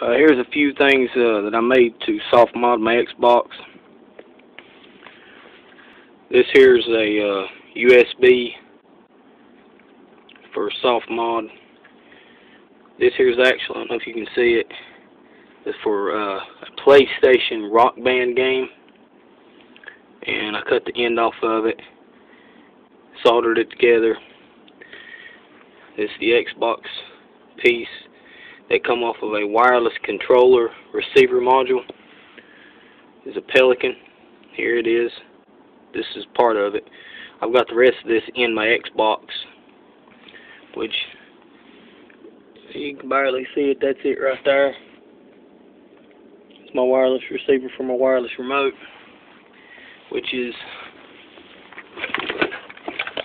Here's a few things that I made to soft mod my Xbox. This here's a USB for soft mod. This here's actually, I don't know if you can see it, it's for a PlayStation Rock Band game. And I cut the end off of it, soldered it together. This is the Xbox piece. They come off of a wireless controller receiver module. It's a Pelican. Here it is. This is part of it. I've got the rest of this in my Xbox, which you can barely see it. That's it right there. It's my wireless receiver for my wireless remote, which is,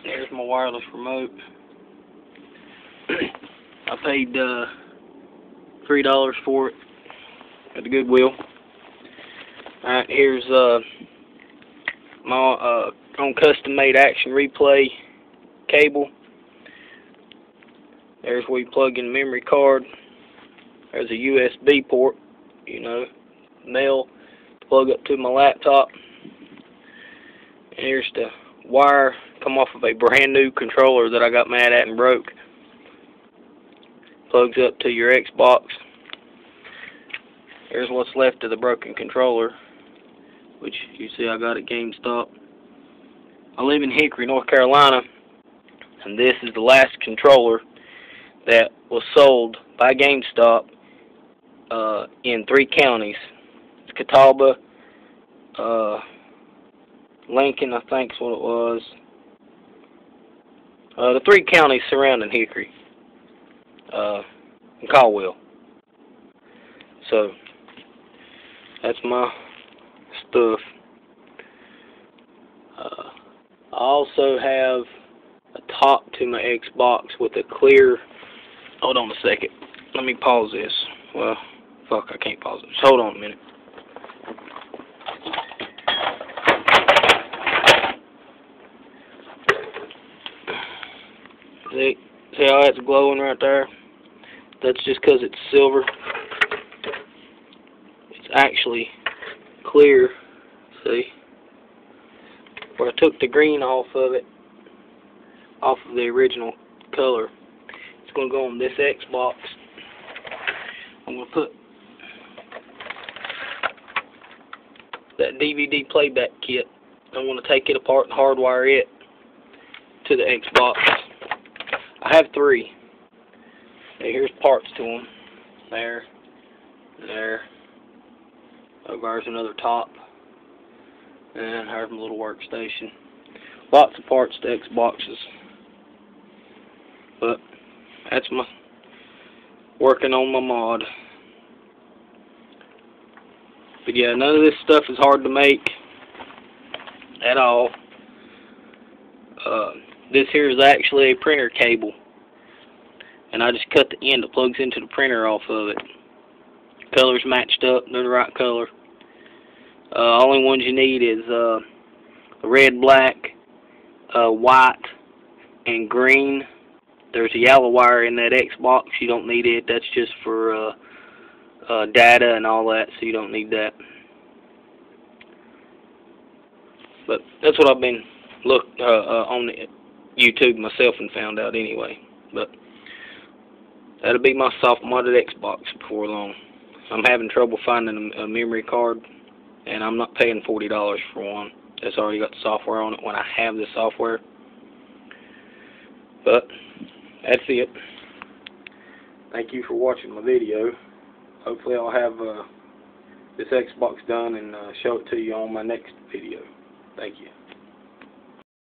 there's my wireless remote. I paid $3 for it at the Goodwill. Alright, here's my own custom-made action replay cable. There's where you plug in the memory card. There's a USB port, you know, nail to plug up to my laptop. And here's the wire come off of a brand new controller that I got mad at and broke. Plugs up to your Xbox. Here's what's left of the broken controller, which you see I got at GameStop. I live in Hickory, North Carolina, and this is the last controller that was sold by GameStop in 3 counties. It's Catawba, Lincoln, I think is what it was. The 3 counties surrounding Hickory, and Caldwell. So that's my stuff. I also have a top to my Xbox with a clear. Hold on a second. Let me pause this. Well, fuck, I can't pause it. Just hold on a minute. See how that's glowing right there? That's just because it's silver. It's actually clear. See? Where I took the green off of it, off of the original color. It's going to go on this Xbox. I'm going to put that DVD playback kit. I'm going to take it apart and hardwire it to the Xbox. I have 3. Okay, here's parts to them. There. There's another top. And here's my little workstation. Lots of parts to Xboxes. But that's my working on my mod. But yeah, none of this stuff is hard to make at all. This here is actually a printer cable, and I just cut the end that plugs into the printer off of it. Colors matched up, they're the right color. Only ones you need is red, black, white, and green. There's a yellow wire in that Xbox. You don't need it. That's just for data and all that, so you don't need that. But that's what I've been on YouTube myself and found out anyway. But that'll be my soft modded Xbox before long. I'm having trouble finding a memory card, and I'm not paying $40 for one. That's already got the software on it when I have the software. But that's it. Thank you for watching my video. Hopefully I'll have this Xbox done and show it to you on my next video. Thank you.